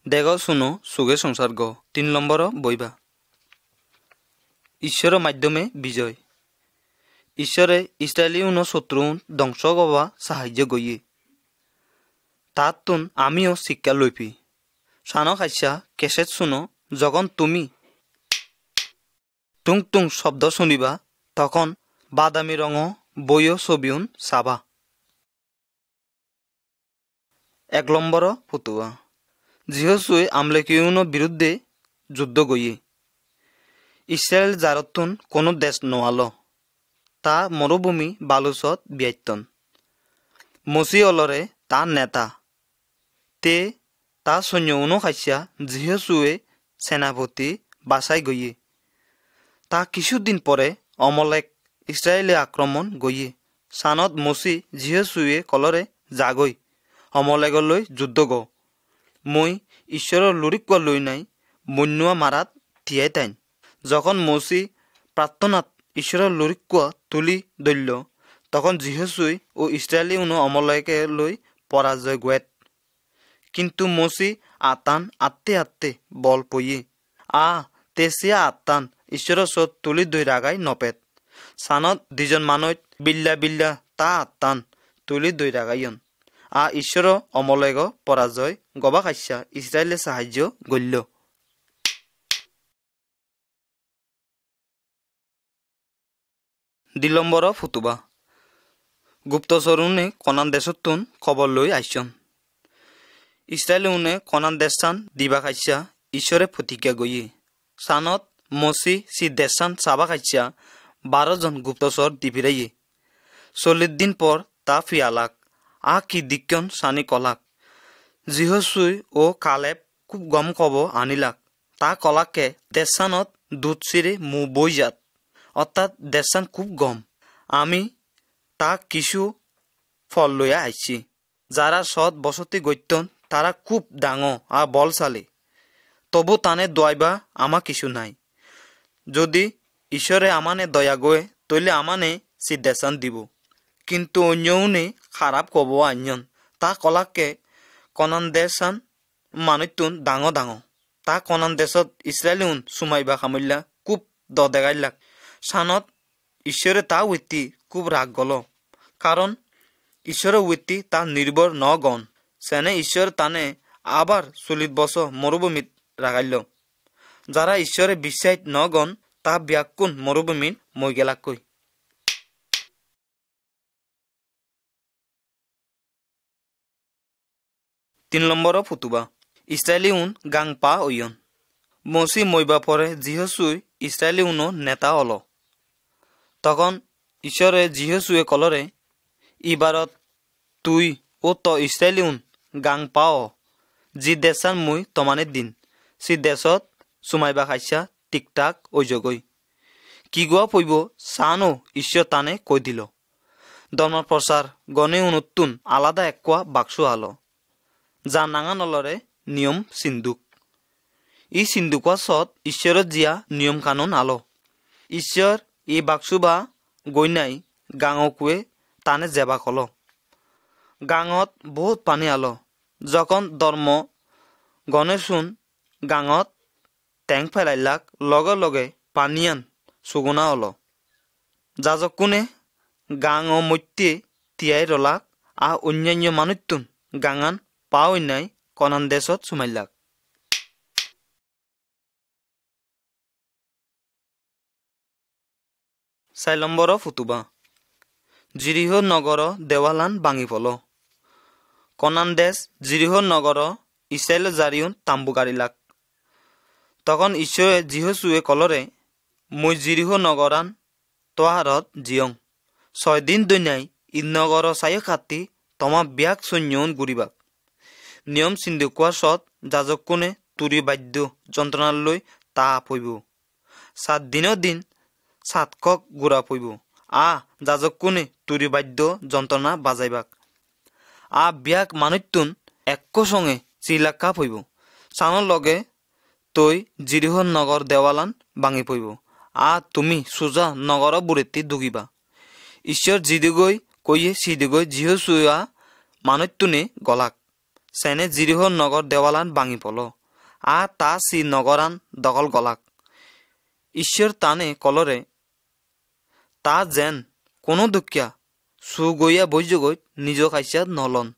দেখো শুনো সুগে সংসর্গ 3 নম্বর বইবা ঈশ্বর মাধ্যমে বিজয় ঈশ্বরে ইসরায়েলি শত্রু ধ্বংস করবা সাহায্য গইয়ে তাতুন আমিও শিক্ষা লইপি সানো খাইছা কেসেট শুনো যখন তুমি টুং টুং শব্দ শুনিবা তখন বাদামি রঙ বইও ছবিউন চাবা 1 নম্বর ফুটুয়া জিহসুয়ে আমলেকিউনের বিরুদ্ধে যুদ্ধ গইয়ে ইসরায়েল জারতুন কোনো দেশ নোয়ালো তা মরুভূমি বালুচত বিয়াইতন মসিহলরে তা নেতা তে তা সৈন্য খাইছা জিহসুয়ে সেনাপতি বাসাই গইয়ে তা কিছুদিন পরে অমলেক ইসরায়েলে আক্রমণ গইয়ে সানত মসি জিহসুয়ে কলরে জাগই অমলেকলৈ যুদ্ধ গ মই ঈশ্বৰৰ লুৰিক লৈ নাই মন্যুৱা মাৰাত তিয়াই তাইন যখন মসি প্ৰাৰ্থনাত ঈশ্বৰৰ লুৰিক তুলি দল্য তখন জিহসুই ও ইসরায়েলি অমলেকে লৈ পরাজয় গুয়েত কিন্তু মসি আতান আত্তে আত্তে বল পইয়ে তেসিয়া আত্তান ঈশ্বৰৰ ওচৰত তুলি দৈ রাগাই নপেত সানত দুজন মানুহ বিল্লা বিল্লা তা আত্তান তুলি দৈ রাগাইন ঈশ্বর অমলেগ পরাজয় গবা খাইছা ইসরায়েলে সাহায্য গল্য 2 নম্বর ফুটুবা গুপ্তচরুনে কনান দেশতুন খবর লৈ আইসন ইসরায়েলে কনান দেশান দিবা খাইছা ঈশ্বরে প্রতিজ্ঞা গইয়ে সানত মসি সি দেশান চাবা খাইছা 12 জন গুপ্তচর দিবিরাইয়ে 40 দিন পর তা ফিয়ালাক কি দিক্যন সানি কলাক জিহসুই ও কালেব খুব গম কব আনিলাক তা কলাকে দেশানত দুধ চিরে মু বইজাত অর্থাৎ দেশান খুব গম আমি তা কিছু ফল লইয়া আইছি যারা সৎ বসতি গৈতন তারা খুব ডাঙর আর বলশালী তবু তানে দয়াইবা আমা কিছু নাই যদি ঈশ্বরে আমানে দয়া গয়ে তইলে আমানে সি দেশান দিব কিন্তু অন্যউনে খারাপ কব আঞ্জন তা কলাকে কনান দেশান মানুতুন ডাঙর ডাঙর তা কনান দেশত ইসরায়েলিউন সুমাইবা খামল্লা খুব দেখাইলাক সানত ঈশ্বরে তা উইতি খুব রাগ গল কারণ ঈশ্বরের উইতি তা নির্ভর ন গণ সেনে ঈশ্বর তানে আবার 40 বছর মরুভূমিত রাগাইল যারা ঈশ্বরে বিশ্বাস ন গণ তা ব্যাকুণ মরুভূমিত মই গেলাকই 3 নম্বর ফুটুবা ইসরায়েলিউন গাং পা ওয়ন মসি মইবা পরে জিহসুই ইসরায়েলিউন নেতা হল তখন ঈশ্বরে জিহসুয়ে কলরে ইবারত তুই ও তো ইসরায়েলিউন গাং পাও জি দেশান মুই তমানে দিন সি দেশত সুমাইবা খাইছা টিকটাক ওই জগই কি গোয়া পইব সানো ঈশ্বর তানে কই দিল ধর্ম প্রচার গণে উনতুন আলাদা একোয়া বাক্সু আলো যা নাঙা নলরে নিয়ম সিন্ধুক ই সিন্ধুকা সৎ ঈশ্বরের জিয়া নিয়ম কানুন আলো ঈশ্বর ই বাক্সু বা গইনাই গাঙকুয়ে তানে জেবা কল গাঙত বহুত পানি আলো যখন ধর্ম গণে শুন গাঙত টেং ফেলাইলাক লগে লগে পানীয়ান চুগুনা হল যাজক কোনে গাঙ মধ্যে তিয়াই রলাক অন্যান্য মানুষতুন গাঙান পাও নাই কনান দেশত সুমাইলাক 4 নম্বর ফুতুবা জিরিহ নগর দেওয়ালান ভাঙি ফল কনান দেশ জিরিহ নগর ইসরায়েল জারিউন তাম্বু গাড়িলাক তখন ঈশ্বরে জিহসুয়ে কলরে মই জিরিহ নগরান তোহারত জিয়ং 6 দিন দৈনাই ই নগর চাই কাটি তোমা বিয়াক সৈন্যন গুৰিবাক নিয়ম চিন্ধু কোৱা সত যাজক কোনে তুৰি বাদ্য যন্ত্ৰণালৈ তা পইব 7 দিনৰ দিন সাতকক গুড়া পইব যাজক কোনে তুৰি বাদ্য যন্ত্ৰণা বাজাইবাক বিয়াক মানুতুন এক সঙ্গে চিলাকা পইব সানৰ লগে তই জিৰিহ নগৰ দেৱালান ভাঙি পইব তুমি সোজা নগৰ বুৰেতি দুগিবা ঈশ্বৰ জিদিগৈ কইয়ে সিদিগৈ জিহসুয়া মানুতুনে গলাক সেনে জিরিহ নগর দেওয়ালান ভাঙি পল তা সি নগরান দখল গলাক ঈশ্বর তানে কলরে তা যেন কোনো দুঃখিয়া সুগইয়া বৈজগৈ নিজ খাইছিয়া নলন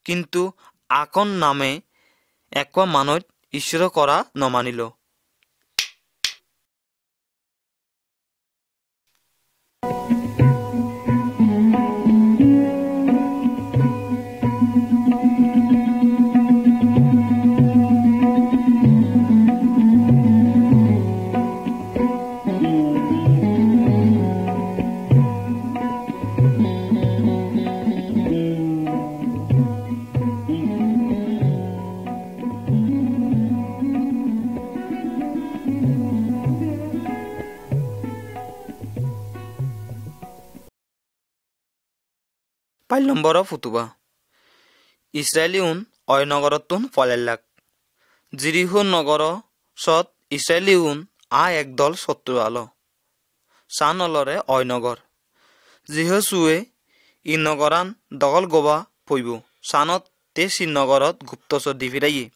কিন্তু আকন নামে এক মানুষ ঈশ্বর করা নমানিল 5 নম্বর ফুতুবা ইসরায়েলিউন অয় নগরতুন ফলাইলাক জিরিহ নগর সত ইসরায়েলিউন একদল শত্রু আলো সান অলরে অয় নগর জিহসুয়ে ই নগরান দখল গোবা পইব সানত তে সি নগরত গুপ্তচর দিফিরাইয়ে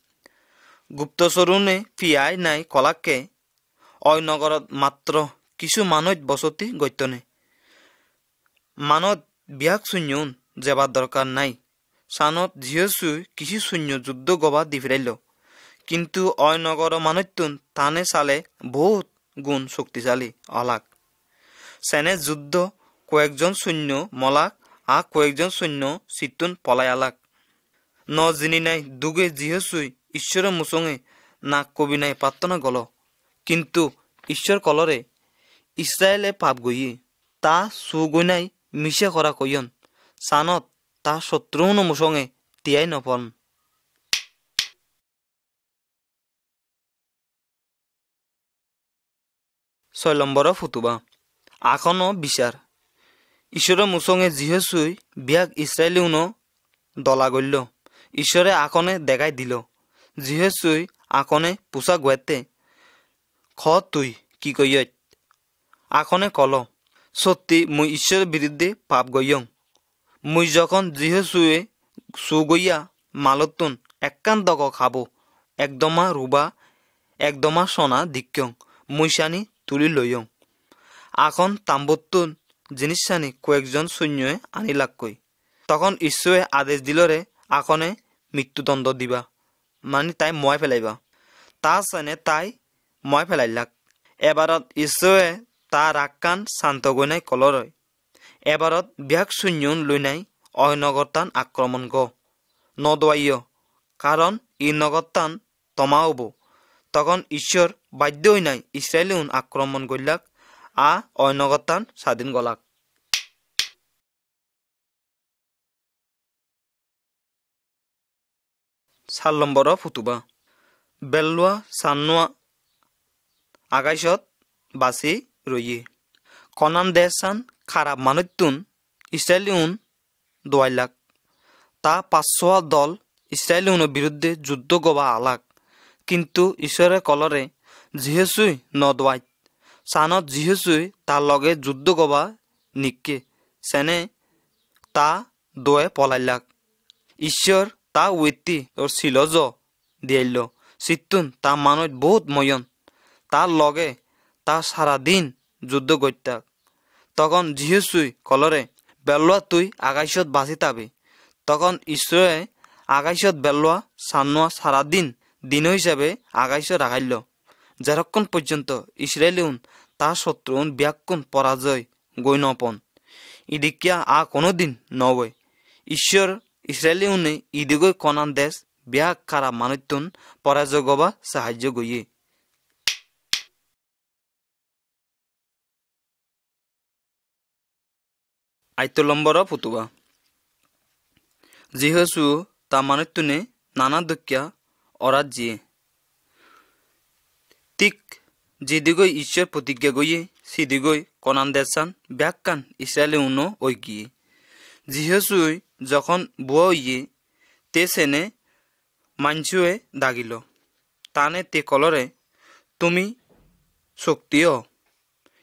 গুপ্তচরুনে ফিয়াই নাই কলাকে অয় নগরত মাত্র কিছু মানুষ বসতি গত্যনে মানত বিয়াক শূন্যন যাবার দরকার নাই সানত জিহসু কিছু শূন্য যুদ্ধ গবা দিফিরাইল কিন্তু অয় নগর মানুতুন তানে সালে বহুত গুণ শক্তিশালী অলাক সেনে যুদ্ধ কয়েকজন সৈন্য মলাক কয়েকজন সৈন্য সিতুন পলাই আলাক ন জিনি নাই দুগে জিহসুই ঈশ্বর মুসঙে না কবি নাই প্রার্থনা গল কিন্তু ঈশ্বর কলরে ইসরায়েলে পাপ গইয়ে তা সুগৈ নাই মিশে করা কইয়ন সানত তা শত্রুন মুসঙে তিয়াই নপন 6 নম্বর ফুতুবা আখনো বিচার ঈশ্বরের মুসঙে জিহসুই বিয়াক ইসরায়েলিউন দলা গল্য ঈশ্বরে আকনে দেখাই দিল জিহসুই আকনে পোশাক গুয়াতে তুই কি কইয় আকনে কল সত্যি মুই ঈশ্বরের বিরুদ্ধে পাপ গইয়ং মুই যখন জিহসুয়ে সুগইয়া মালতুন একান্তক খাবো একদমা রুবা একদমা সোনা দিক্যং মুই সানি তুলি লইয়ং এখন তাম্বতুন জিনিস সানি কয়েকজন সৈন্যে আনিলাক কই তখন ঈশ্বরে আদেশ দিলরে আকনে মৃত্যুদণ্ড দিবা মানে তাই মই ফেলাইবা তা সানে তাই মই ফেলাইলাক এবারত ঈশ্বরে তা রাক্কান শান্ত গইনাই কলরয় এবারত বিয়াক শূন্যন লৈ নাই অয় নগরতান আক্রমণ গ নদোয়াইয় কারণ ই নগরতান তমাওব তখন ঈশ্বর বাধ্য হই নাই ইসরায়েলিউন আক্রমণ গইলাক অয় নগরতান স্বাধীন গলাক 4 নম্বর ফুতুবা বেলুয়া সানুয়া আগাইছত বাসি রইয়ে কনান দেশান খারাপ মানুতুন ইসরায়েলিউন দোয়াইলাক তা 500 দল ইসরায়েলিউনের বিরুদ্ধে যুদ্ধ গবা আলাক কিন্তু ঈশ্বরের কলরে জিহসুই নদোয়াই সানত জিহসুই তার লগে যুদ্ধ গবা নিকে সেনে তা দোয়ে পলাইলাক ঈশ্বর তা উইতি ওর শিলজ দিয়াইল চিত্তুন তা মানুহ বহুত ময়ন তার লগে তা সারাদিন যুদ্ধ করতাক তখন যিশুই কলরে বেলোয়া তুই আকাশত বাঁচি তাবি তখন ঈশ্বরে আকাশত বেলোয়া সানোয়া সারাদিন দিন হিসাবে আকাশত রাখাইল যেরক্ষণ পর্যন্ত ইসরায়েলিউন তার শত্রুন ব্যাকুণ পরাজয় গৈ নপন ইদিকিয়া কোনোদিন নবই ঈশ্বর ইসরায়েলিউনে ইদিগৈ কনান দেশ ব্যাক খারাপ মানুতুন পরাজয় গবা সাহায্য গইয়ে আইতলম্বর ফুতুবা যিহসু তা মানুতুনে নানা দুঃখিয়া অরাত জিয়ে ঠিক যেদিগৈ ঈশ্বর প্রতিজ্ঞা গইয়ে সেদিগৈ কনান দেশান ব্যাখ্যান ইসরায়েলে উনো ওই গিয়ে যিহসুই যখন বুয়া ইয়ে তে সেনে মাঞ্চুয়ে দাগিল তানে তে কলরে তুমি শক্তিও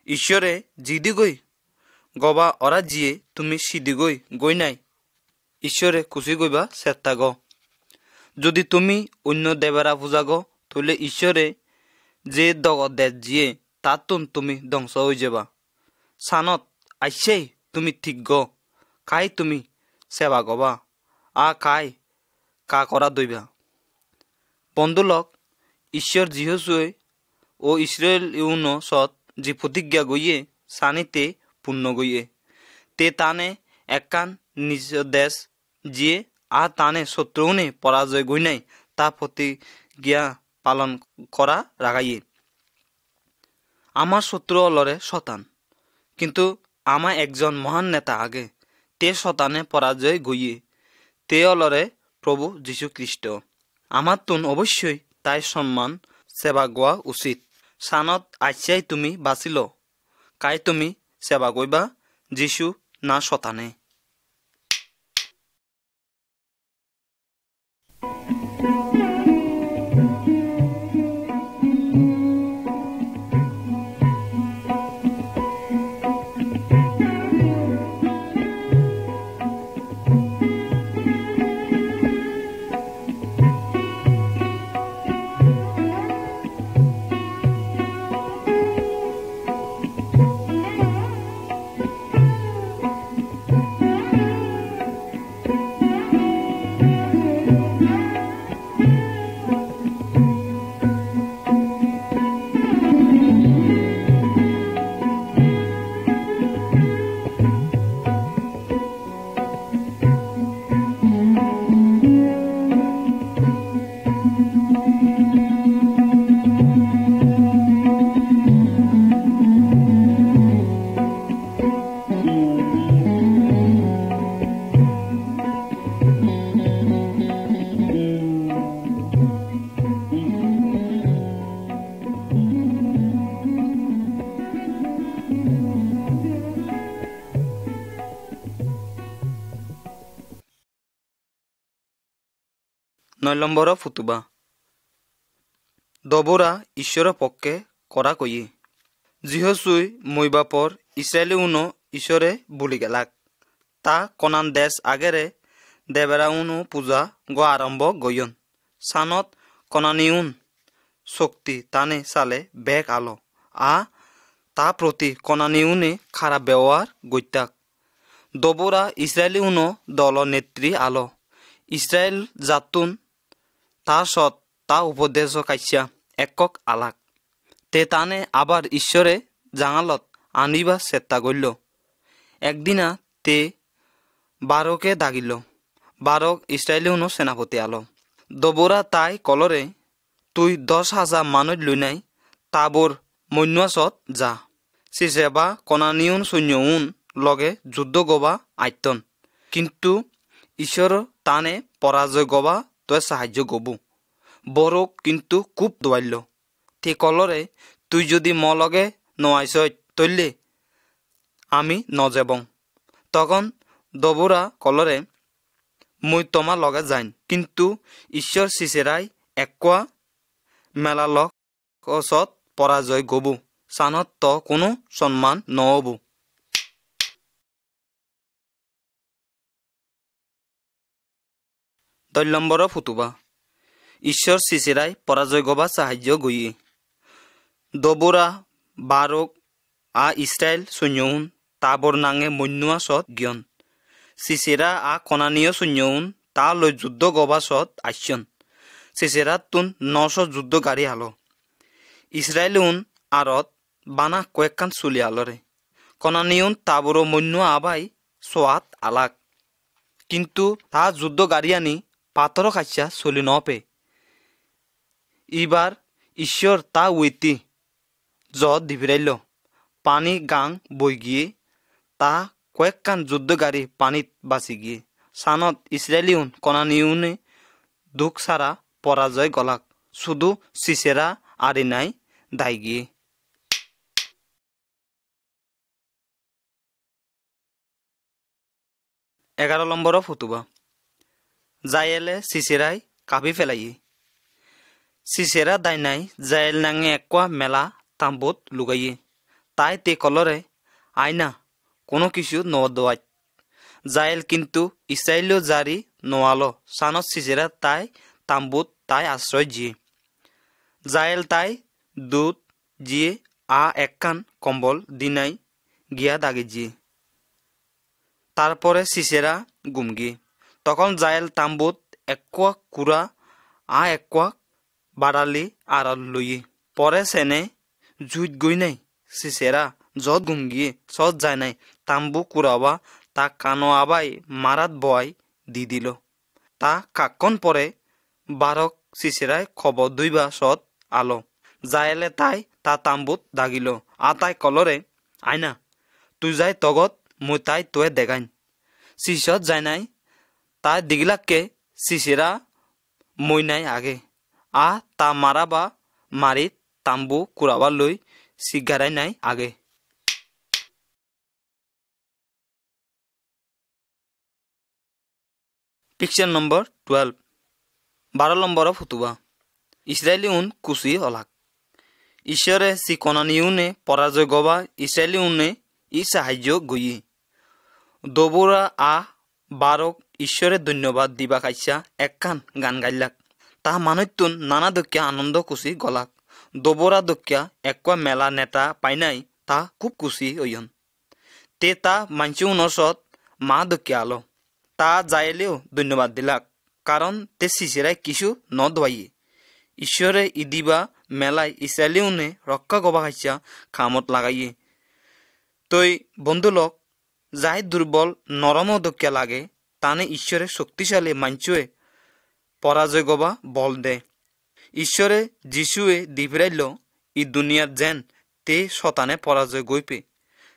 ঈশ্বরে যেদিগৈ গবা অরা জিয়ে তুমি সিদিগৈ গই নাই ঈশ্বরে খুশি গইবা চেষ্টা গ যদি তুমি অন্য দেবেরা পূজা গ তাহলে ঈশ্বরে যে দেশ জিয়ে তাতুন তুমি ধ্বংস হয়ে যাবা সানত আইসেই তুমি ঠিক গ কাই তুমি সেবা গবা কাই কা করা দইবা বন্ধুলক ঈশ্বর যিহসুই ও ইসরায়েল ইউন সৎ যে প্রতিজ্ঞা গইয়ে সানিতে পূর্ণ গইয়ে তে তানে একান নিজ দেশ জিয়ে তানে শত্রুনে পরাজয় গই নাই তা প্রতিজ্ঞা পালন করা রাগাইয়ে আমার শত্রু অলরে শতান কিন্তু আমার একজন মহান নেতা আগে তে শতানে পরাজয় গইয়ে তে অলরে প্রভু যীশু খ্রিস্ট আমার তুন অবশ্যই তাই সম্মান সেবা গোয়া উচিত সানত আইসাই তুমি বাঁচিল কাই তুমি সেবা গইবা যীশু না শতানে 9 নম্বর ফুতুবা দবরা ঈশ্বর পক্ষে করা কইয়ে যিহসুই মই বাপর ইসরায়েলি উনো ঈশ্বরে বুলি গেলাক তা কনান দেশ আগেরে দেবেরা উনো পূজা গ আরম্ভ গয়ন সানত কনানিউন শক্তি তানে সালে বেগ আলো তা প্রতি কনানিউনে খারাপ ব্যবহার গইতাক দবরা ইসরায়েলি উনো দল নেত্রী আলো ইসরায়েল জাতুন তা সৎ তা উপদেশ কাইসা একক আলাক তে তানে আবার ঈশ্বরে জাঙালত আনিবা চেষ্টা করল একদিনা তে বারকে দাগিল বারক ইসরায়েলি উনো সেনাপতি আলো দবরা তাই কলরে তুই 10,000 মানুষ লই নাই তাবর মন্যাসত যা সিসেবা কনানিউন সৈন্যউন লগে যুদ্ধ গবা আইতন কিন্তু ঈশ্বর তানে পরাজয় গবা তই সাহায্য গবু বড়ক কিন্তু খুব দোয়াইল তে কলরে তুই যদি ম লগে নয়াইছ তৈলে আমি নজেবং তখন দবরা কলরে মই তোমার লগে যাইন কিন্তু ঈশ্বর সিসেরাই একোয়া মেলা লগ অসত পরাজয় গবু সানত ত কোনো সম্মান নহবু 10 নম্বর ফুতুবা ঈশ্বর সিসেরাই পরাজয় গবা সাহায্য গইয়ে দবোরা বারক আ ইসরায়েল সৈন্যউন তাবর নাঙে মন্যুয়া সৎ গিয়ন সিসেরা আ কনানীয় সৈন্যউন তা লৈ যুদ্ধ গবা সৎ আসছন সিসেরা তুন 900 যুদ্ধ গাড়ি আলো ইসরায়েল উন আরত বানা কয়েকখান চুলি আলরে কনানীয়ন তাবর মন্যুয়া আবাই সোয়াত আলাক কিন্তু তা যুদ্ধ গাড়ি আনি পাথর খাইছা চলি নপে ইবার ঈশ্বর তা উইতি যত দিবিরাইল পানি গাং বই গিয়ে তা কয়েকখান যুদ্ধ গাড়ি পানিত বাঁচি গিয়ে সানত ইসরায়েলিউন কনানিউনে দুঃখ সারা পরাজয় গলাক শুধু সিসেরা আরে নাই দায় গিয়ে 11 নম্বর ফুতুবা জায়েলে সিসেরাই কাপি ফেলাই সিসেরা দায় নাই জায়েল নাঙে একোয়া মেলা তাম্বুত লুগাইয়ে তাই তে কলরে আয়না কোনো কিছু নদোয়াই জায়েল কিন্তু ইসরায়েলিও জারি নোয়ালো সানত সিসেরা তাই তাম্বুত তাই আশ্রয় জিয়ে জায়েল তাই দুধ জিয়ে আ একখান কম্বল দিনাই গিয়া দাগে জিয়ে তারপরে সিসেরা গুমগি তখন জায়েল তাম্বুত একোয়া কুড়া আ একোয়া বাড়ালি আড়াল লইয়ে পরে সেনে জুইত গই নাই সিসেরা যত গুমগিয়ে সৎ যায় নাই তাম্বু কুড়াবা তা কানো আবাই মারাত বয় দি দিল তা কাক্কন পরে বারক সিসেরায় খবর দুইবা সৎ আলো জায়েলে তাই তা তাম্বুত দাগিল তাই কলরে আইনা তুই যাই তগত মই তাই তোয়ে দেখাইন সিসত যায় নাই তাই দিগলাককে সিসেরা মই নাই আগে তা মারাবা মারিত তাম্বু কুড়াবা লই সিগারাই নাই আগে পিকচার নম্বর 12 12 নম্বর ফুতুবা ইসরায়েলি উন কুচি হলাক ঈশ্বরে সি কনানিউনে পরাজয় গবা ইসরায়েলি উনে ই সাহায্য গইয়ে দবুরা বারক ঈশ্বরে ধন্যবাদ দিবা খাইছা একখান গান গাইলাক তা মানুতুন নানা দক্ষিয়া আনন্দ কুচি গলাক দবরা দক্ষিয়া একোয়া মেলা নেতা পাই নাই তা খুব কুচি ওয়ন তে তা মানসি উনসত মা দক্ষিয়া আলো তা যাইলেও ধন্যবাদ দিলাক কারণ তে সিসেরাই কিছু নদওয়াইয়ে ঈশ্বরে ইদিবা মেলাই ইসরায়েলি উনে রক্ষা গবা খাইছা খামত লাগাইয়ে তই বন্ধুলক যাই দুর্বল নরম দক্ষিয়া লাগে তানে ঈশ্বরে শক্তিশালী মাঞ্চুয়ে পরাজয় গবা বল দে ঈশ্বরে যিশুয়ে দিবিরাইল ই দুনিয়ার যেন তে শতানে পরাজয় গইপে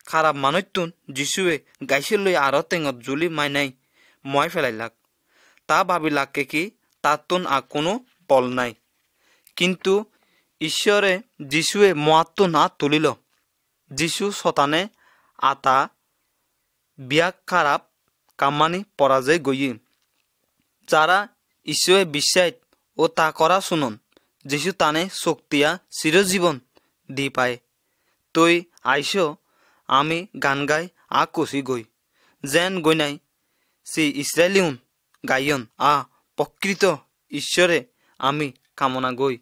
খারাপ মানুতুন যিশুয়ে গাইছে লই আরো টেঙত জুলি মাইনাই মই ফেলাইলাক তা ভাবিলাকে কি তাতুন কোনো বল নাই কিন্তু ঈশ্বরে যিশুয়ে মোয়াত্তু না তুলিল যিশু শতানে আতা বিয়াক খারাপ কামানি পরাজয় গইয়ে যারা ঈশ্বরে বিশ্বাস ও তা করা শুনন যিশু তানে শক্তিয়া চিরজীবন দি পায় তই আইস আমি গান গাই কুচি গই যেন গই নাই সি ইসরায়েলিউন গাইয়ন প্রকৃত ঈশ্বরে আমি কামনা গই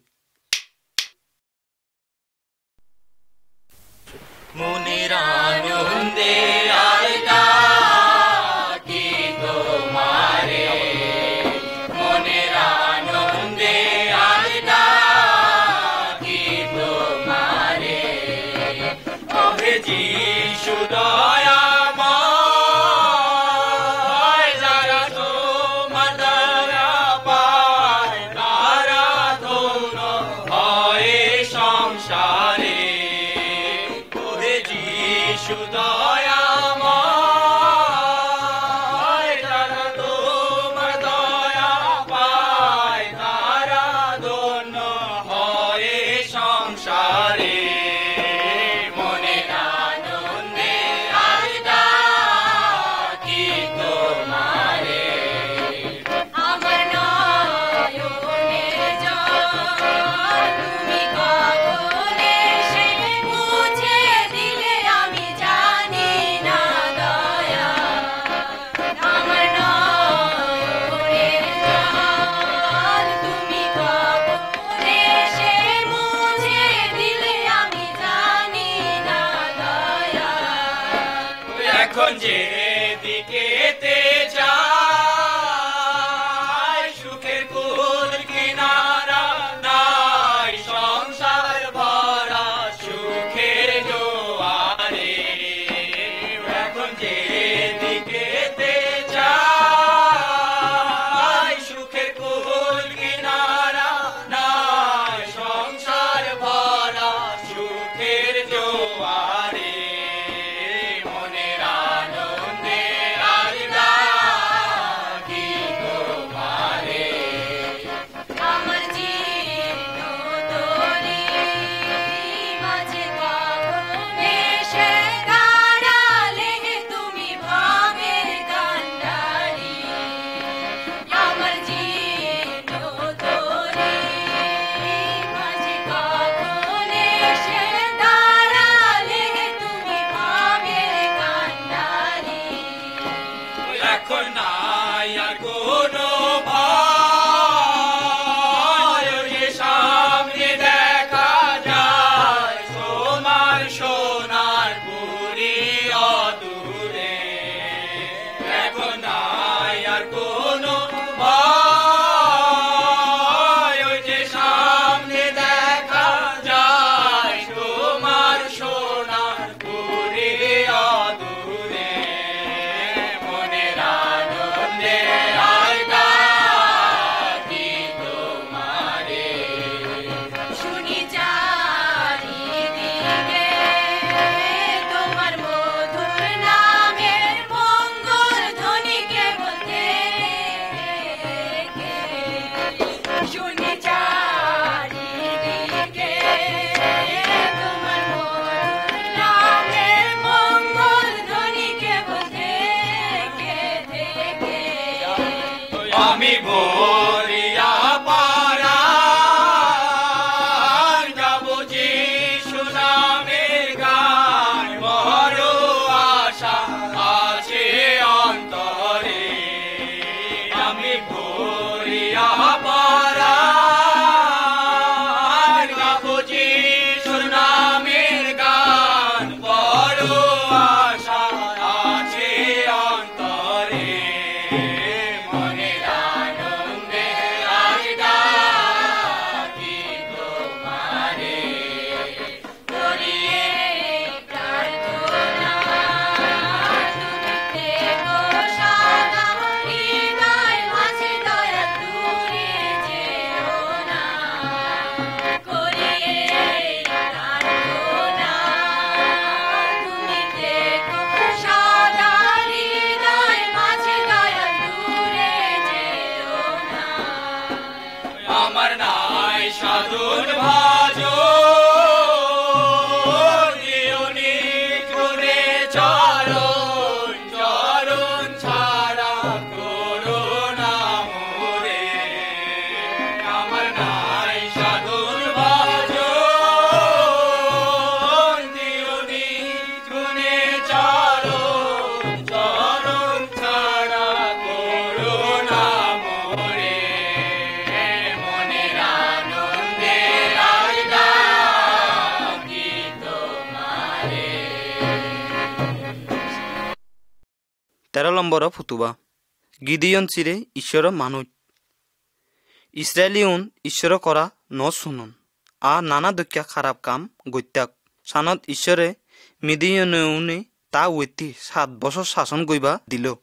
মনের আনন্দে তুমি সাধুন ভাজো দিওনি করে চরণ চরণ ছাড়া করোনা মোরে আমার নাই সাধুন ভাজো দিওনি করে চরণ চরণ ছাড়া করোনা মোরে মনের আনন্দে আজ ডাকি তোমারে 13 নম্বর ফুতুবা গিদিয়ন চিরে ঈশ্বর মানুষ ইসরায়েলিউন ঈশ্বর করা ন শুনুন আ নানা দক্ষা খারাপ কাম গত্যাক সানত ঈশ্বরে মিদিয়নে তা ওইতি 7 বছর শাসন গইবা দিল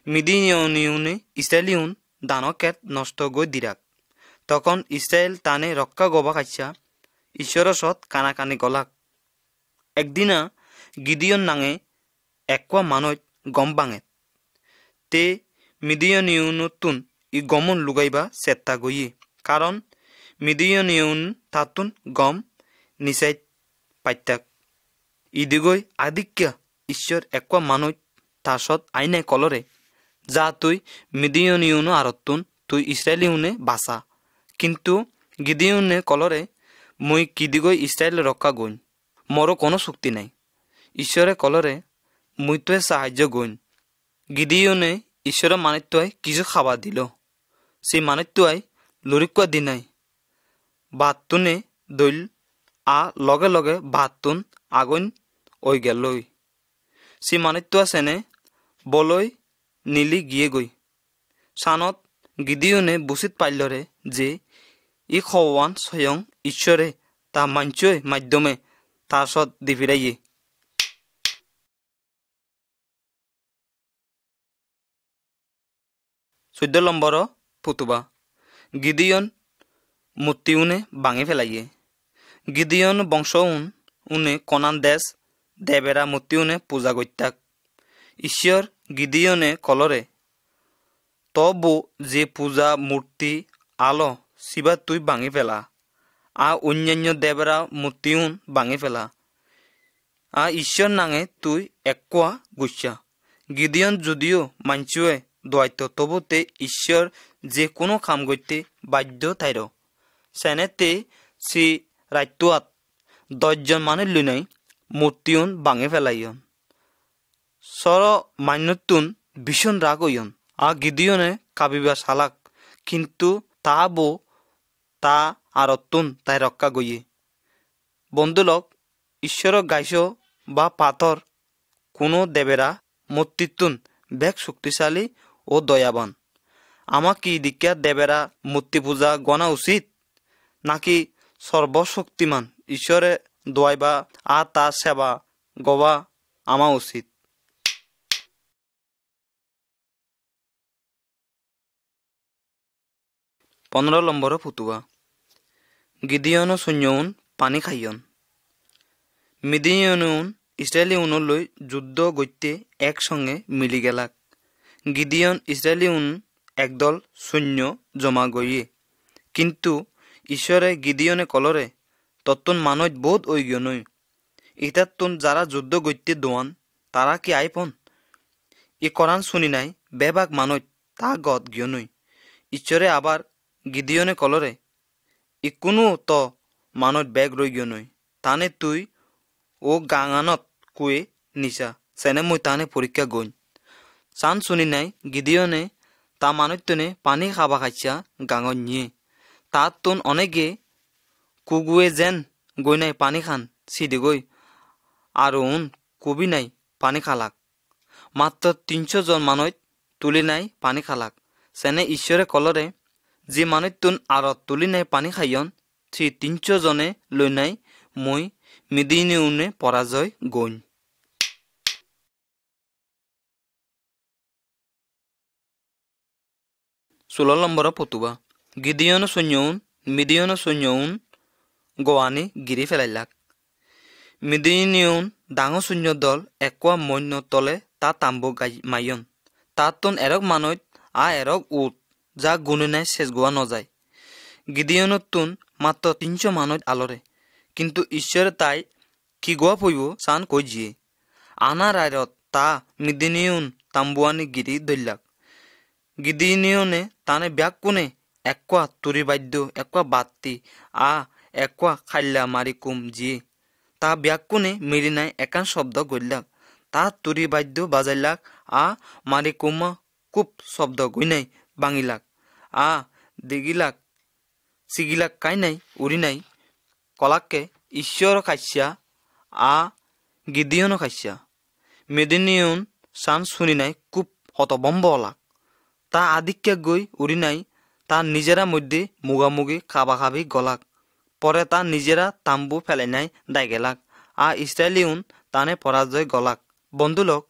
মিদিয়নে ইসরায়েলিউন দানকেত নষ্ট গই দিরাক তখন ইসরায়েল তানে রক্ষা গবা খাইছা ঈশ্বর সৎ কানাকানি গলাক একদিনা গিদিয়ন নাঙে একোয়া মানুষ গম বাঙে তে মিদিয়নিউনতুন ই গমন লুগাইবা চেষ্টা গইয়ে কারণ মিদিয়নিউন তাতুন গম নিচাই পাইতাক ইদিগৈ আদিক্যা ঈশ্বর একোয়া মানুষ তাসত আইনে কলরে যা তুই মিদিয়নিউন আরতুন তুই ইসরায়েলিউনে বাসা কিন্তু গিদিয়নে কলরে মুই কিদিগৈ ইসরায়েল রক্ষা গইন মোরও কোনো চুক্তি নাই ঈশ্বরে কলরে মুই তোয়ে সাহায্য গইন গিদিয়নে ঈশ্বরের মানিত্যাই কিছু খাবার দিল সেই মানিত্যাই লরিকুয়া দিনাই ভাত তুনে দইল আ লগে লগে ভাত তুন আগুন ওই গেলই সেই মানিত্যাা সেনে বলই নীলি গিয়ে গই সানত গিদিয়নে বুঝিত পাইলরে যে ই খওয়ান স্বয়ং ঈশ্বরে তা মাঞ্চই মাধ্যমে তার সৎ দিফিরাইয়ে 14 নম্বর ফুতুবা গিদিয়ন মূর্তিউনে ভাঙি ফেলাইয়ে গিদিয়ন বংশ উনে কনান দেশ দেবেরা মূর্তিউনে পূজা গত্যাক ঈশ্বর গিদিয়নে কলরে তবু যে পূজা মূর্তি আলো শিবা তুই ভাঙি ফেলা আ অন্যান্য দেবেরা মূর্তিউন ভাঙি ফেলা আ ঈশ্বর নাঙে তুই একোয়া গুচ্ছা গিদিয়ন যদিও মাঞ্চুয়ে দোয়াইত তবু তে ঈশ্বর যে কোনো কাম করতে বাধ্য তাইর সেনেতে সি রাইতুয়াত 10 জন মানুষ লুনাই মূর্তিউন ভাঙে ফেলাইয়ন সর মান্যতুন ভীষণ রাগ হইয়ন আ গিদিয়নে কাবিবা সালাক কিন্তু তা বো তা আরতুন তাই রক্ষা গইয়ে বন্ধুলক ঈশ্বর গাইছ বা পাথর কোনো দেবেরা মূর্তিতুন বেগ শক্তিশালী ও দয়াবান আমা কি দীক্ষা দেবেরা মূর্তি পূজা গনা উচিত নাকি সর্বশক্তিমান ঈশ্বরে দোয়াইবা আ তার সেবা গবা আমা উচিত 15 নম্বর ফুতুবা গিদিয়ন সৈন্যউন পানি খাইয়ন মিদিয়নুন ইসরায়েলিউনলৈ যুদ্ধ গত্যে একসঙ্গে মিলি গেলাক গিদিয়ন ইসরায়েলিউন একদল সৈন্য জমা গইয়ে কিন্তু ঈশ্বরে গিদিয়নে কলরে তত্তন মানুষ বোধ ওইগিয় নই ইতাত্তন যারা যুদ্ধ গত্যে দোয়ান তারা কি আইপন ই কোরআন শুনি নাই বেবাক মানুষ তা গত গিয় নই ঈশ্বরে আবার গিদিয়নে কলরে ই কোনো তো মানুষ বেগ রই গিয় নই তানে তুই ও গাঙানত কুয়ে নিশা সেনে মই তানে পরীক্ষা গইন চান শুনি নাই গিদিয়নে তা মানুষজনে পানি খাবা খাইছা গাঙত নিয়ে তার তোন অনেকে কুগুয়ে যেন গই নাই পানি খান সিদে গই আর কবি নাই পানি খালাক মাত্র 300 জন মানুষ তুলি নাই পানি খালাক সেনে ঈশ্বরে কলরে যে মানুষতুন আর তুলি নাই পানি খাইয়ন সি 300 জনে লৈ নাই মই মিদিয়নে পরাজয় গইন 16 নম্বর পতুবা গিদিয়ন সৈন্যউন মিদিয়ন সৈন্যউন গোয়ানি গিরি ফেলাইলাক মিদিয়নিউন ডাঙর সৈন্য দল একোয়া মন্য তলে তা তাম্বু মাইয়ন তাতন এরক মানুষ আ এরক উত যা গুণে নাই শেষ গোয়া নজায় গিদিয়নতুন মাত্ৰ 300 মানুহ আলৰে কিন্তু ঈশ্বৰে তাই কি গোৱা পইব চান কৈ জিয়ে আনা ৰাইৰত তা মিদিনিয়ন তাম্বুৱানি গিৰি দৈলাক গিদিনিয়নে তানে ব্যাক কোনে একোৱা তুৰি বাদ্য একোৱা বাতি একোৱা খাল্লা মাৰি কুম জিয়ে তা ব্যাক কোনে মিৰি নাই একান শব্দ গইলাক তা তুৰি বাদ্য বাজাইলাক মাৰি কুমা খুব শব্দ গই নাই বাঙিলাক দিগিলাক চিগিলাক কাই নাই উৰি নাই কলাকে ঈশ্বৰ খাইছা গিদিয়ন খাইছা মেদিনিয়ন চান শুনি নাই খুব হতবম্ব হলাক তা আদিক্যে গৈ উৰি নাই তা নিজেরা মধ্যে মুগামুগি খাবি গলাক পরে তা নিজেরা তাম্বু ফেলাই নাই দাই গেলাক ইসরায়েলিউন তানে পরাজয় গলাক বন্ধুলোক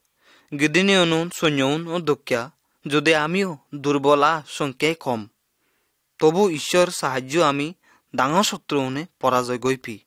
গিদিনিয়নুন সৈন্যউন ও দুঃখিয়া যদি আমিও দুর্বলা সংখ্যায় কম তবু ঈশ্বর সাহায্য আমি ডাঙৰ শত্ৰুনে পরাজয় গৈপি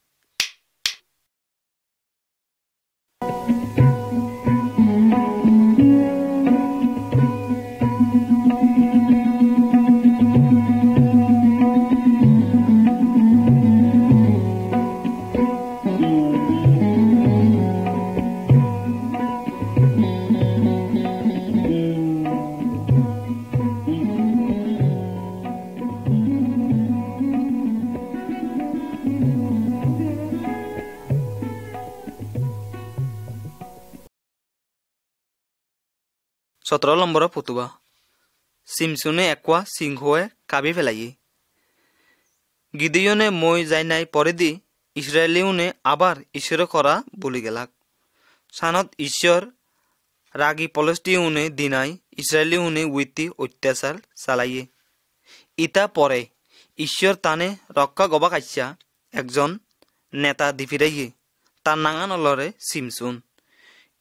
সতেরো নম্বর ফতুয়া সিমসুনে একোয়া সিংহে কাবি ফেলাইয়ে গিদিয়নে মই যাই নাই পরে দি ইসরায়েলিউনে আবার ঈশ্বর করা বলি গেলাক সানত ঈশ্বর রাগি পলস্টিউনে দিনাই ইসরায়েলিউনে উইতি অত্যাচার চালাইয়ে ইতা পরে ঈশ্বর তানে রক্ষা গবা কাইছা একজন নেতা দি ফিরাইয়ে তার নাঙান অলরে সিমসুন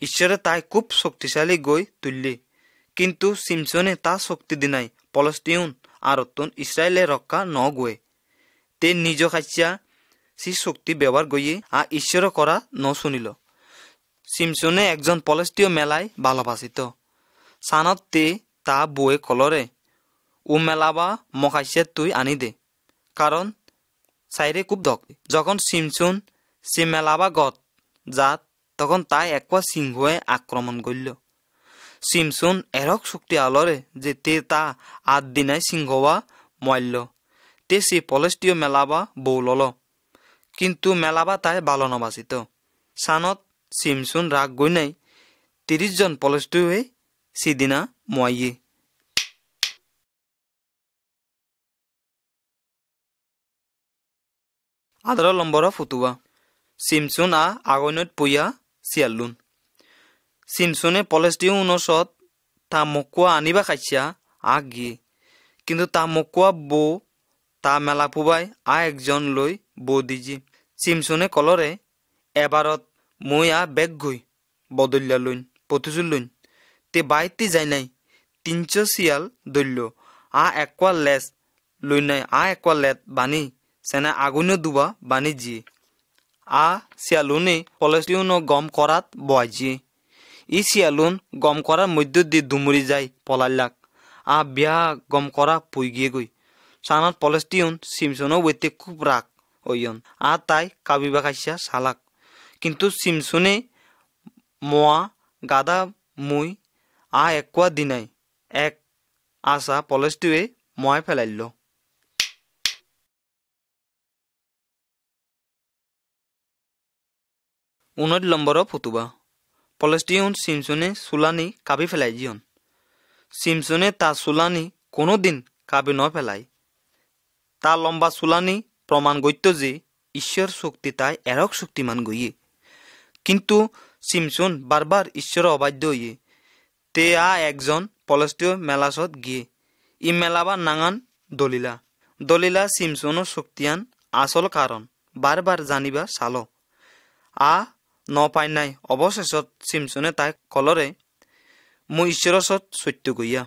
ঈশ্বরে তাই খুব শক্তিশালী গই তুললে কিন্তু সিমসনে তা শক্তি দিনাই পলস্টিউন আরতুন ইসরায়েলে রক্ষা ন গয়ে তে নিজ খাইছা সি শক্তি ব্যবহার গইয়ে ঈশ্বর করা ন শুনিল সিমসনে একজন পলস্তীয় মেলায় ভালোবাসিত সানত তে তা বয়ে কলরে ও মেলাবা মখাইছে তুই আনি দে কারণ সাইরে খুব দক যখন সিমসন সে মেলাবা গত যাত তখন তাই একোয়া সিংহে আক্রমণ করল সিমসন এরক শক্তি আলরে যে তে তা আট দিনাই সিংহবা মল্য তে সে পলস্তীয় মেলাবা বৌলল কিন্তু মেলাবা তাই ভালো নবাসিত সানত সিমসন রাগ গই নাই 30 জন পলস্তীয় সিদিনা ময়ে 18 নম্বর ফুতুয়া সিমসন আগনত পইয়া সিয়ালুন সিমসনে পলস্টিউনসত তা মকুয়া আনিবা খাইছা গিয়ে কিন্তু তা মকুয়া বৌ তা মেলা পুবাই একজন লৈ বৌ দিজি সিমসনে কলরে এবারত মই বেগ গই বদলিয়া লইন পতুজুল লইন তে বাইতি যাই নাই 300 শিয়াল দল্য একোয়া লেস লই নাই একোয়া লেট বানি সেনা আগুনে দুবা বানি জি শিয়ালুনে পলস্টিউন গম করাত বয়াজি ই শিয়ালুন গম করার মধ্য দিয়ে দুমুরি যায় পলাইলাক বিয়া গম করা পুই গিয়ে গই সানাত পলস্টিউন সিমসনও বইতে খুব রাগ ওইয়ন তাই কাবিবা খাইছা সালাক কিন্তু সিমসনে মোয়া গাদা মুই একোয়া দিনাই এক আশা পলস্টিউয়ে ময় ফেলাইল 19 নম্বর ফুতুবা পলস্টিউন সিমসনে সুলানি কাবি ফেলাই জিয়ন সিমসনে তা সুলানি কোনো দিন কাবি ন ফেলাই তা লম্বা সুলানি প্রমাণ গইত যে ঈশ্বর শক্তি তাই এরক শক্তিমান গইয়ে কিন্তু সিমসন বারবার ঈশ্বর অবাধ্য হইয়ে তে একজন পলস্তীয় মেলাসত গিয়ে ই মেলাবা নাঙান দলিলা সিমসনের শক্তিয়ান আসল কারণ বারবার জানিবা চাল ন পাই নাই অবশেষত সিমসনে তাই কলরে মই ঈশ্বরসত সত্য গইয়া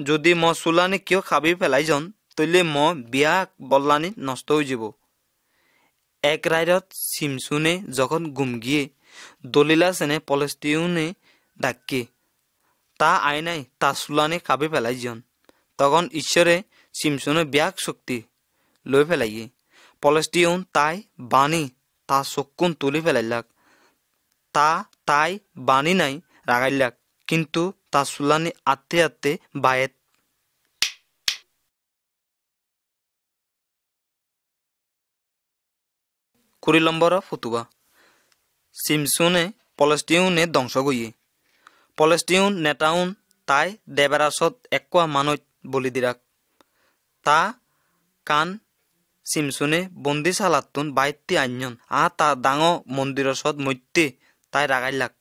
যদি ম চুলানি কিয় খাবি পেলাই জন তৈলে ম বিয়া বল্লানি নষ্ট হয়ে যাব এক রাইডত সিমসুনে যখন গুম গিয়ে দলিলা সেনে পলস্টিউনে ডাকে তা আইনাই তা চুলানি খাবি পেলাই জন তখন ঈশ্বরে সিমসনে ব্যাগ শক্তি লৈ পেলাইয়ে পলেষ্টিউন তাই বাণী তা চকুন তুলি পেলাইলাক তাই বাণী নাই রাগাইলাক কিন্তু তা চুলানি আতে আতে বায়েত 20 নম্বর ফুতুবা সিমসুনে পলেষ্টিউনে ধ্বংস গইয়ে পলেষ্টিউন নেতাউন তাই দেবেরাসত একোয়া মানত বলি দিরাক তা কান সিমসুনে বন্দি সালাতুন বাইতি আন্যন তা ডাঙৰ মন্দিৰসত মধ্যে তাই রাগাইলাক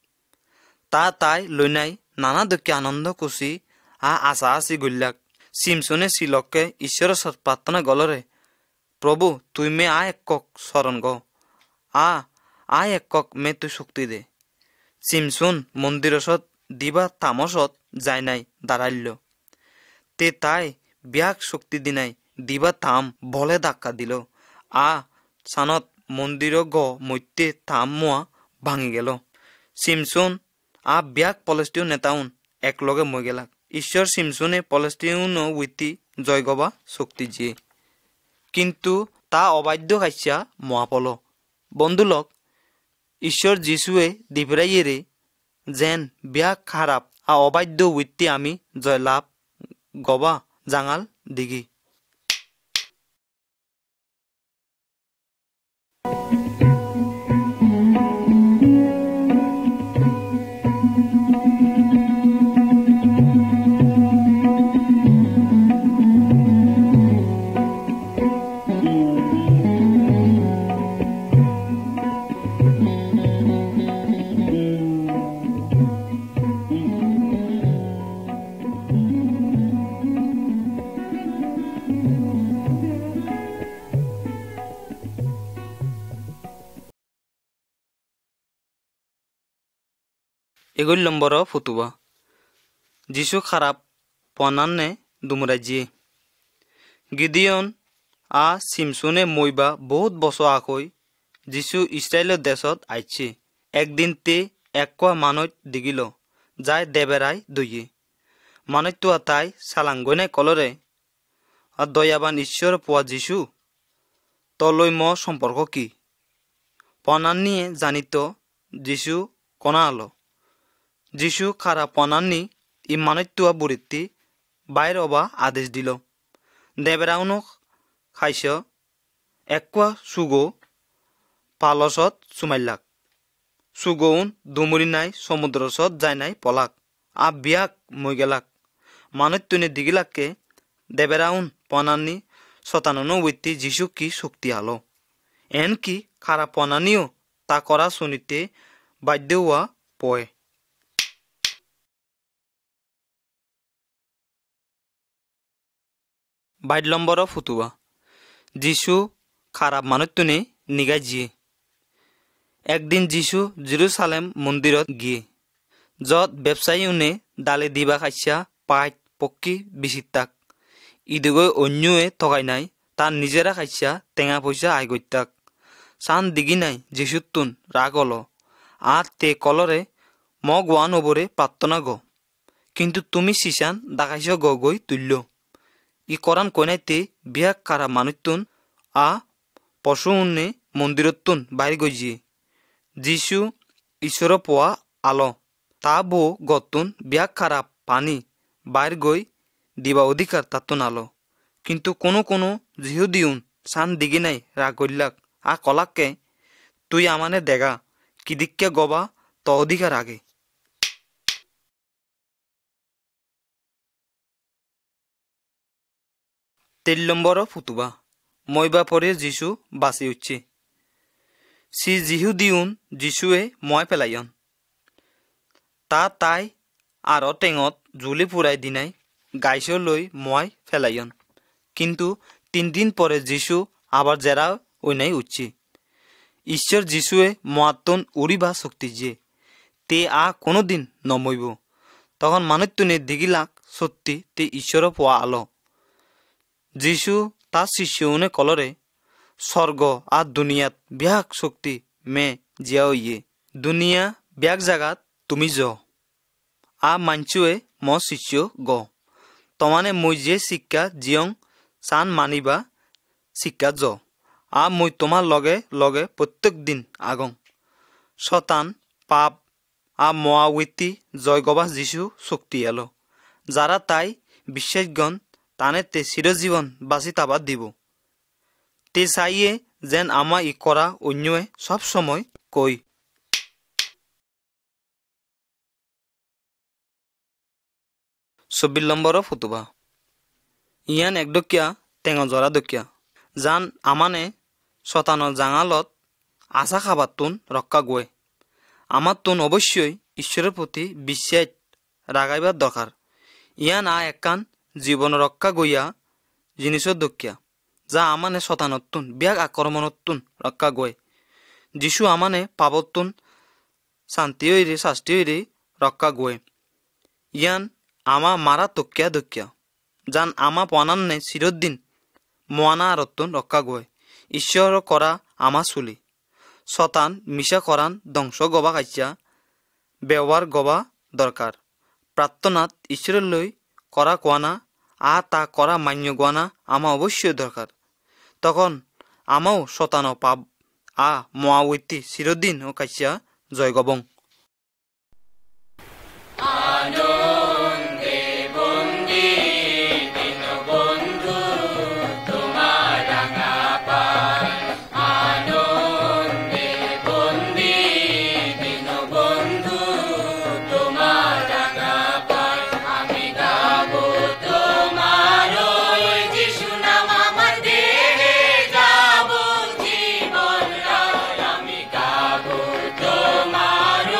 তাই লইনাই নানা দুঃখে আনন্দ কুচি আশা আসি গইলাক সিমসুনে শিলকে ঈশ্বৰৰ ওচৰত প্ৰাৰ্থনা গলৰে প্ৰভু তুই মে একক শৰণ গ একক মে তুই শক্তি দে সিমসুন মন্দিৰসত দিবা তামসত যায় নাই দাঁড়াইল তে তাই বিয়াক শক্তি দিনাই দিবা থাম বলে ধাক্কা দিল সানত মন্দির মধ্যে থাম মোয়া ভাঙি গেল সিমসুন বিয়াক পলেষ্টিউন নেতাউন একলগে মই গেলাক ঈশ্বর সিমসুনে পলেষ্টিউন উইতি জয় গবা শক্তি জিয়ে কিন্তু তা অবাধ্য খাইছা মহাপল বন্ধুলক ঈশ্বর যিশুয়ে দিবরাইয়েরে যেন বিয়াক খারাপ অবাধ্য উইতি আমি জয়লাভ গবা জাঙাল দিগি এগুল নম্বর ফুতুবা যিশু খারাপ পনান্নে দুমরাজিয়ে গিদিয়ন সিমসুনে মইবা বহুত বছর আকই যিশু ইসরায়েলের দেশত আইছে একদিন তে একোয়া মানত দিগিল যাই দেবেরাই দইয়ে মানত তাই সালাঙ্গনে কলরে দয়াবান ঈশ্বর পোৱা যিশু তলৈ ম সম্পর্ক কি পনান্নিয়ে জানিত যিশু কনা আলো যিশু খারা পনান্নি ইমানত্যুয়া বুড়িতি বাইর অবা আদেশ দিল দেবেরাউন খাইছ একোয়া সুগো পালসত সুমাইলাক সুগৌন দুমুরি নাই সমুদ্রসত যায় নাই পলাক বিয়াক মই গেলাক মানত্যুনে দিগিলাককে দেবেরাউন পনান্নি শতানন উইতি যিশু কি শক্তি আলো এন কি খারা পনানিও তা করা শুনিতে বাধ্য হওয়া পয় 22 নম্বর ফুতুবা যিশু খারাপ মানুষজনে নিগাই জিয়ে একদিন যিশু জেরুসালেম মন্দিরত গিয়ে যত ব্যবসায়ীনে ডালে দিবা খাইছা পাইট পক্কি বিচিতাক ইদুগৈ অন্যয়ে ঠগাই নাই তার নিজেরা খাইছা টেঙা পয়সা আই গৈতাক চান দিগি নাই যিশুতুন রাগ হল তে কলরে মগ ওয়ান ওবরে প্রার্থনা গ কিন্তু তুমি সিসান দাখাইছ গই তুল্য ই করান কইনাইতে বিয়াক কারা মানুষতুন পশু উন্নে মন্দিরতুন বাইর গইজিয়ে যিশু ঈশ্বর পোয়া আলো তা বো গতুন বিয়াক খারাপ পানি বাইর গই দিবা অধিকার তাতুন আলো কিন্তু কোনো জিহুদিউন সান দিগি নাই রাগ গইলাক কলাককে তুই আমানে দেগা কিদিককে গবা ত অধিকার আগে 3 নম্বর ফুতুবা মইবা পরে যিশু বাঁচি উঠছে সি জিহুদিউন যিশুয়ে মই পেলাইন তাই আর টেঙত জুলি ফুরাই দিনাই গাইছ লই মই ফেলাইন কিন্তু 3 দিন পরে যিশু আবার জেরা ওইনাই উঠছে ঈশ্বর যিশুয়ে মাতন উড়িবা শক্তি যে তে কোনোদিন নমইব তখন মানুষতুনে দিগিলাক সত্যি তে ঈশ্বর পোয়া আলো যিশু তার শিষ্যনে কলরে স্বর্গ দুনিয়াত ব্যাক শক্তি মে জিয়াও ইয়ে দুনিয়া ব্যাক জাগাত তুমি য মানচুয়ে ম শিষ্য গ তমানে মই যে শিক্ষা জিয়ং চান মানিবা শিক্ষা য মই তোমার লগে লগে প্রত্যেক দিন আগং শতান পাপ মহাউতি জয় গবা যিশু শক্তি এলো যারা তাই বিশ্বাসগণ তানে তে চিরজীবন বাঁচি তাবাদ দিব তে চাইয়ে যেন আমা ই করা অন্যে সব সময় কই 24 নম্বৰৰ ফুটুবা ইয়ান একদকিয়া টেঙা জৰা দকিয়া জান আমানে শতানৰ জাঙালত আশা খাবাতুন রক্ষা গয়ে আমার তুন অবশ্যই ঈশ্বরের প্রতি বিশ্বাস রাগাইবার দরকার ইয়ান একান জীবন রক্ষা গইয়া জিনিসের দকিয়া যা আমানে শতানতুন বিয়াক আক্রমণতুন রক্ষা গয়ে যিশু আমানে পাবতুন শান্তি হইরে শাস্তি হইরে রক্ষা গয়ে ইয়ান আমা মারা তকিয়া দকিয়া জান আমা পনান্নে চিরদিন মোয়ানা আরতুন রক্ষা গয়ে ঈশ্বর করা আমা চুলি শতান মিশা করান ধ্বংস গবা খাইছা ব্যবহার গবা দরকার প্রার্থনাত ঈশ্বরের লই করা কোয়ানা তা করা মান্য গোয়ানা আমা অবশ্যই দরকার তখন আমাও শতান পাব মহাবৈতি চিরদিন ও কাইছা জয় গবং তোমার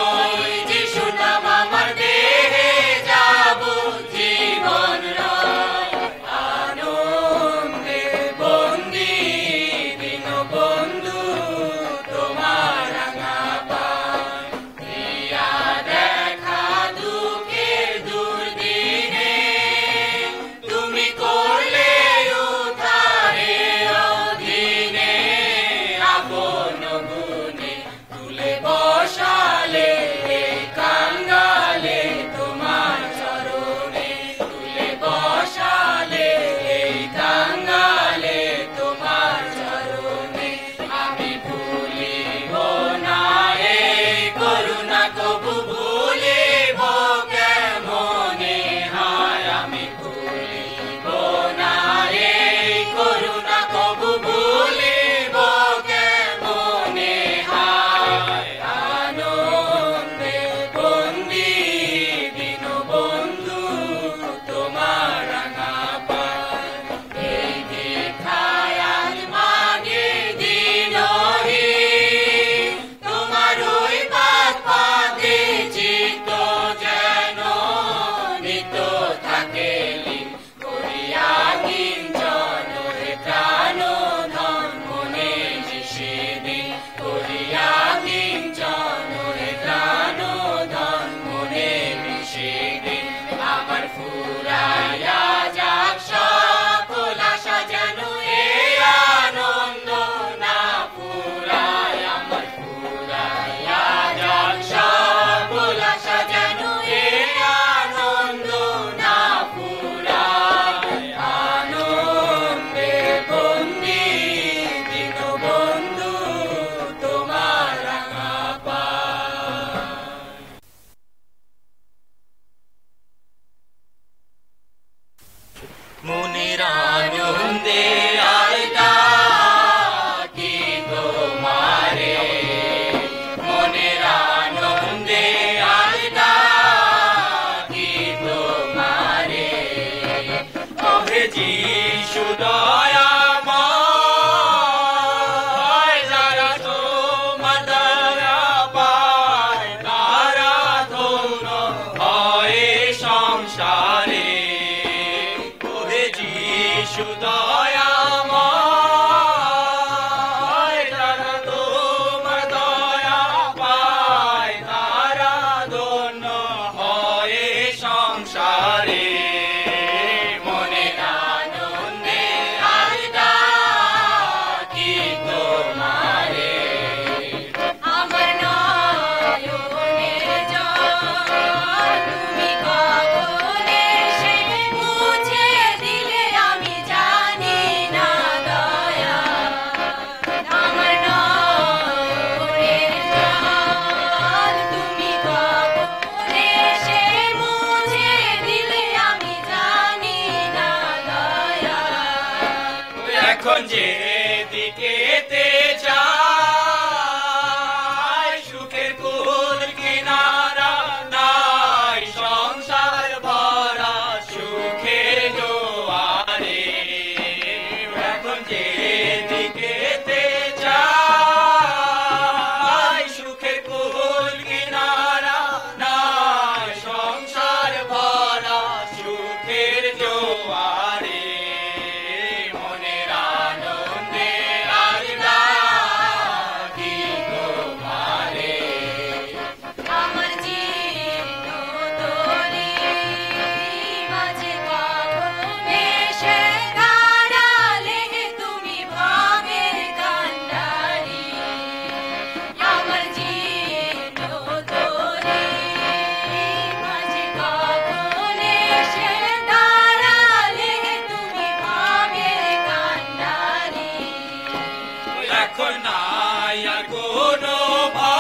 এখন নাই আর কোনো ভয়,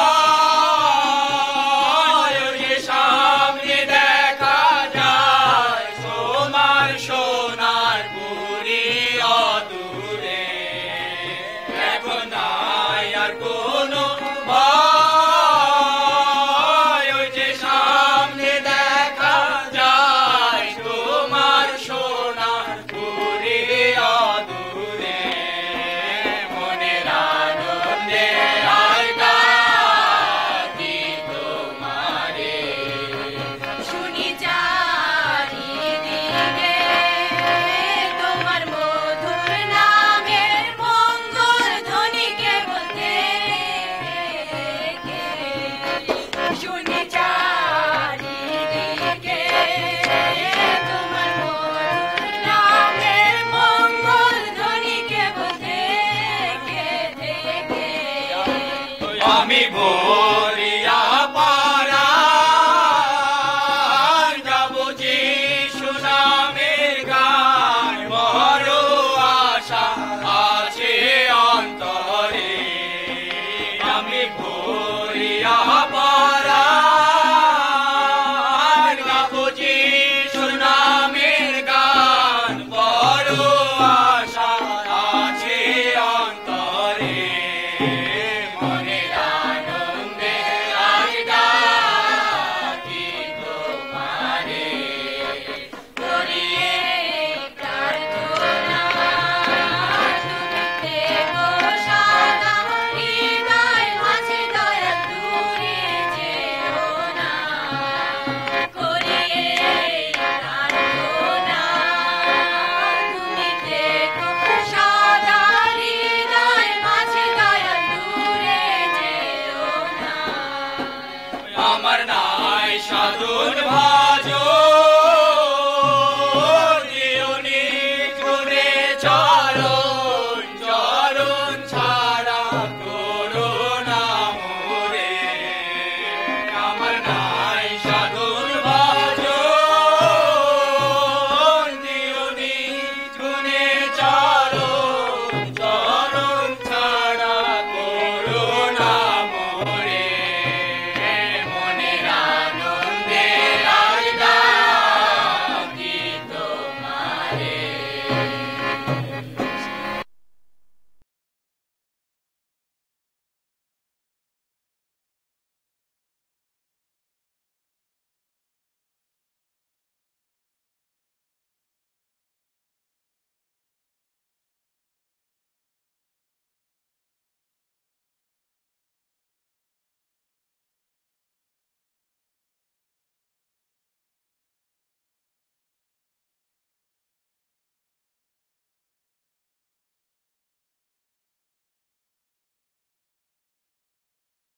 যে সামনে দেখা যায় তোমার সোনার পুরী অদূরে। এখন নাই আর কোনো ভয়, যে সামনে দেখা যায় তোমার সোনার পুরী অদূরে। মনের আনন্দে আয় ডাকি তোমারে, শুনি চারিদিকে তোমার মধুর নামের মঙ্গল ধ্বনিকে বলতে। শুনি চারিদিকে তোমার মধুর নামের মঙ্গল ধ্বনিকে বলতে। আমি ভরিয়া পারার যাব যিশু নামের গান, বড় আশা আছে অন্তরে। আমি ভরিয়া পারার যাব যিশু নামের গান, বড় আশা আছে অন্তরে। মনের আনন্দে আজ ডাকি তোমারে, করিয়ে প্রার্থনা তুমি দেখো সাদা হৃদয় মাঝে দয়া দূরে যেও না। করিয়ে প্রার্থনা তুমি দেখো সাদা হৃদয় মাঝে দয়া দূরে যেও না। আমার নাই সাধুর ভাই